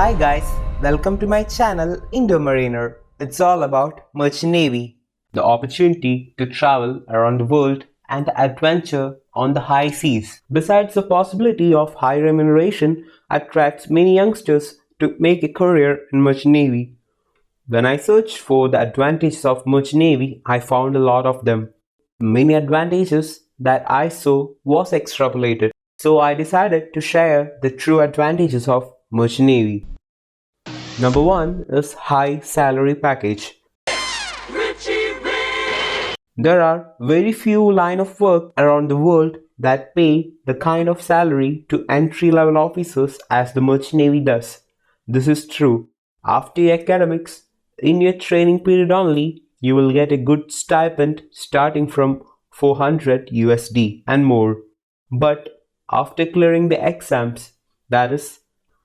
Hi guys, welcome to my channel Indomariner. It's all about Merchant Navy, the opportunity to travel around the world and the adventure on the high seas. Besides, the possibility of high remuneration attracts many youngsters to make a career in Merchant Navy. When I searched for the advantages of Merchant Navy, I found a lot of them. Many advantages that I saw was extrapolated. So I decided to share the true advantages of Merchant Navy. Number 1 is high salary package. There are very few line of work around the world that pay the kind of salary to entry-level officers as the Merchant Navy does. This is true. After your academics, in your training period only, you will get a good stipend starting from 400 USD and more. But after clearing the exams, that is,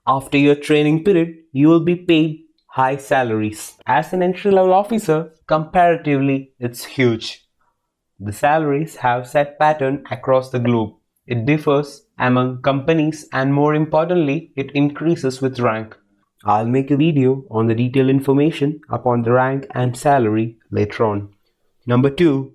after your training period, you will be paid high salaries. As an entry-level officer, comparatively, it's huge. The salaries have set pattern across the globe. It differs among companies and more importantly, it increases with rank. I'll make a video on the detailed information upon the rank and salary later on. Number 2.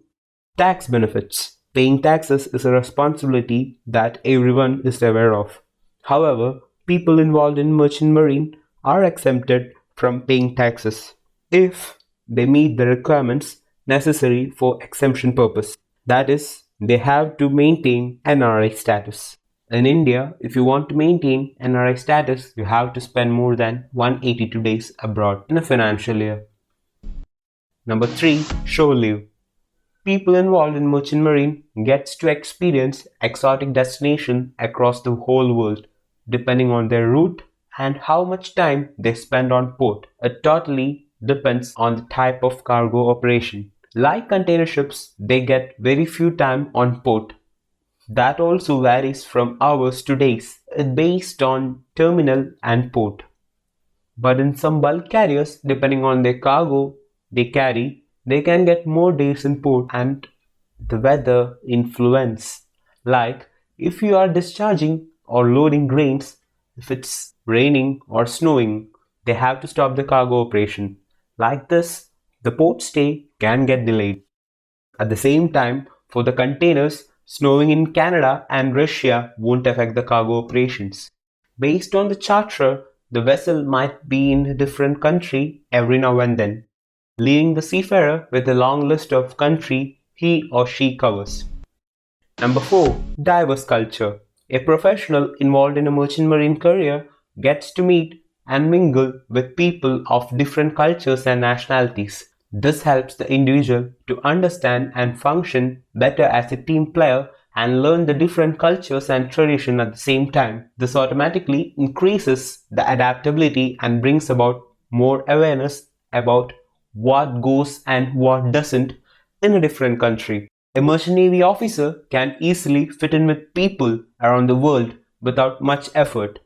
Tax benefits. Paying taxes is a responsibility that everyone is aware of. However, people involved in merchant marine are exempted from paying taxes if they meet the requirements necessary for exemption purpose. That is, they have to maintain NRI status. In India, if you want to maintain NRI status, you have to spend more than 182 days abroad in a financial year. Number 3. Shore leave. People involved in merchant marine gets to experience exotic destinations across the whole world, depending on their route and how much time they spend on port. It totally depends on the type of cargo operation. Like container ships, they get very few time on port. That also varies from hours to days. It's based on terminal and port. But in some bulk carriers, depending on their cargo they carry, they can get more days in port and the weather influence. Like if you are discharging or loading grains, if it's raining or snowing, they have to stop the cargo operation. Like this, the port stay can get delayed. At the same time, for the containers, snowing in Canada and Russia won't affect the cargo operations. Based on the charter, the vessel might be in a different country every now and then, leaving the seafarer with a long list of country he or she covers. Number 4. Diverse culture. A professional involved in a merchant marine career gets to meet and mingle with people of different cultures and nationalities. This helps the individual to understand and function better as a team player and learn the different cultures and traditions at the same time. This automatically increases the adaptability and brings about more awareness about what goes and what doesn't in a different country. A merchant navy officer can easily fit in with people around the world without much effort,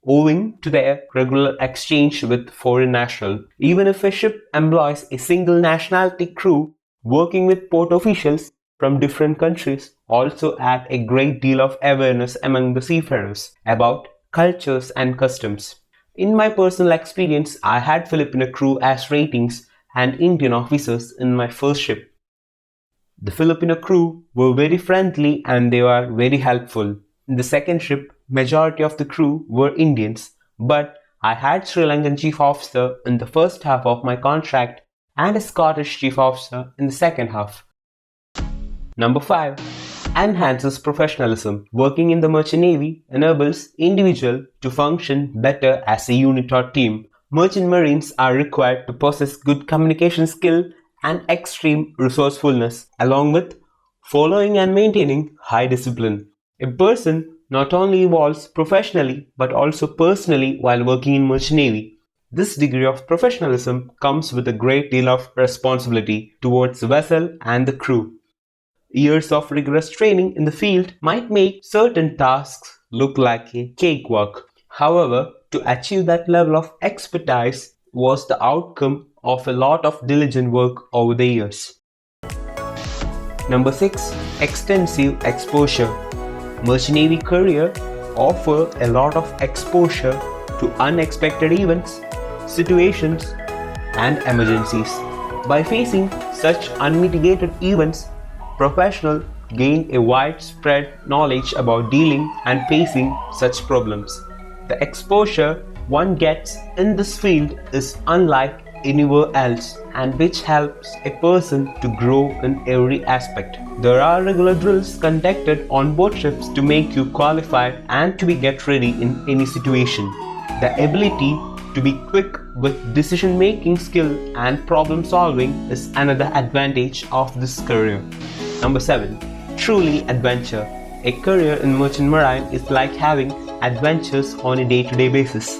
owing to their regular exchange with foreign nationals. Even if a ship employs a single nationality crew, working with port officials from different countries also add a great deal of awareness among the seafarers about cultures and customs. In my personal experience, I had Filipino crew as ratings and Indian officers in my first ship. The Filipino crew were very friendly and they were very helpful. In the second ship, majority of the crew were Indians, but I had Sri Lankan chief officer in the first half of my contract and a Scottish chief officer in the second half. Number 5. Enhances professionalism. Working in the merchant navy enables individual to function better as a unit or team. Merchant marines are required to possess good communication skill and extreme resourcefulness, along with following and maintaining high discipline. A person not only evolves professionally but also personally while working in merchant navy. This degree of professionalism comes with a great deal of responsibility towards the vessel and the crew. Years of rigorous training in the field might make certain tasks look like a cakewalk. However, to achieve that level of expertise was the outcome of a lot of diligent work over the years. Number 6. Extensive exposure. Merchant Navy career offer a lot of exposure to unexpected events, situations, and emergencies. By facing such unmitigated events, professionals gain a widespread knowledge about dealing and facing such problems. The exposure one gets in this field is unlike anywhere else, and which helps a person to grow in every aspect. There are regular drills conducted on board ships to make you qualified and to be get ready in any situation. The ability to be quick with decision-making skill and problem-solving is another advantage of this career. Number 7. Truly adventure. A career in merchant marine is like having adventures on a day-to-day basis.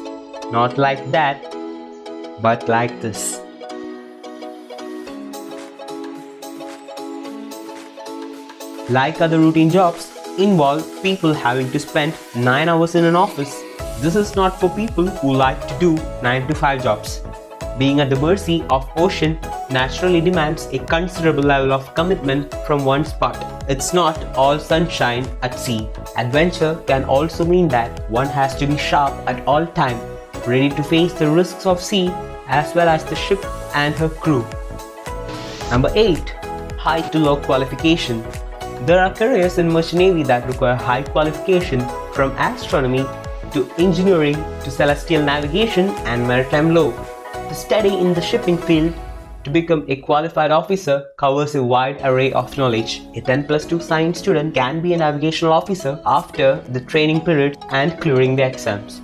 Not like that, but like this. Like other routine jobs, involve people having to spend 9 hours in an office. This is not for people who like to do 9 to 5 jobs. Being at the mercy of ocean naturally demands a considerable level of commitment from one's part. It's not all sunshine at sea. Adventure can also mean that one has to be sharp at all times, ready to face the risks of sea as well as the ship and her crew. Number 8. High to low qualification. There are careers in merchant navy that require high qualification, from astronomy to engineering to celestial navigation and maritime law. The study in the shipping field to become a qualified officer covers a wide array of knowledge. A 10+2 science student can be a navigational officer after the training period and clearing the exams.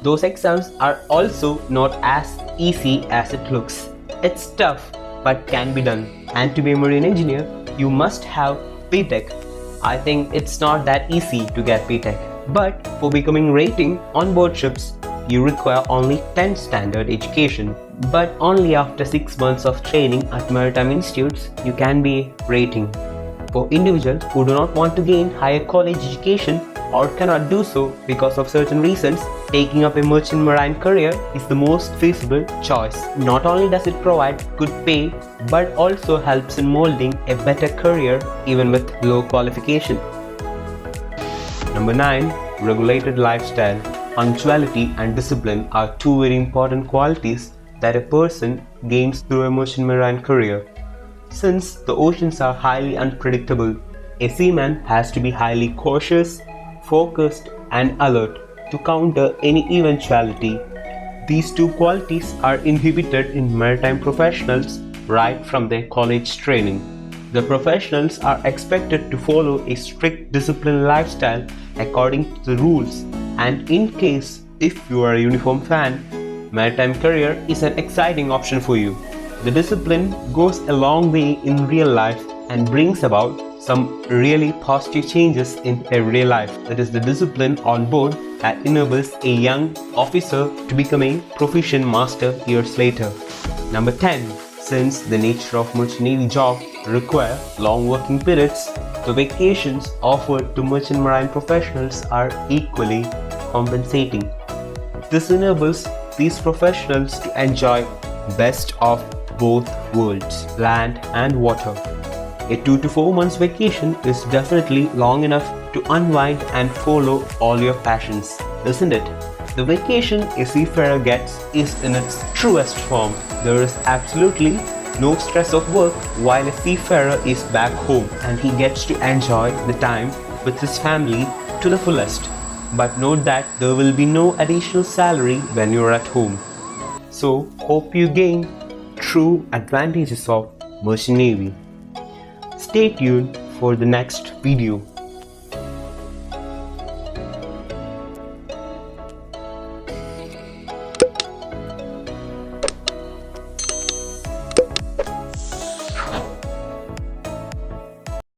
Those exams are also not as easy as it looks. It's tough but can be done. And to be a marine engineer, you must have P.Tech. I think it's not that easy to get P.Tech. But for becoming rating on board ships, you require only 10 standard education. But only after 6 months of training at maritime institutes, you can be rating. For individuals who do not want to gain higher college education or cannot do so because of certain reasons, taking up a merchant marine career is the most feasible choice. Not only does it provide good pay, but also helps in molding a better career even with low qualification. Number 9. Regulated lifestyle. Punctuality and discipline are two very important qualities that a person gains through a merchant marine career. Since the oceans are highly unpredictable, a seaman has to be highly cautious, focused, and alert to counter any eventuality. These two qualities are inhibited in maritime professionals right from their college training. The professionals are expected to follow a strict disciplined lifestyle according to the rules, and in case if you are a uniform fan, maritime career is an exciting option for you. The discipline goes a long way in real life and brings about some really positive changes in everyday life. That is the discipline on board that enables a young officer to become a proficient master years later. Number 10. Since the nature of merchant navy job require long working periods, the vacations offered to merchant marine professionals are equally compensating. This enables these professionals to enjoy best of both worlds, land and water. A 2 to 4 months vacation is definitely long enough to unwind and follow all your passions, isn't it? The vacation a seafarer gets is in its truest form. There is absolutely no stress of work while a seafarer is back home, and he gets to enjoy the time with his family to the fullest. But note that there will be no additional salary when you are at home. So hope you gain true advantages of merchant navy. Stay tuned for the next video.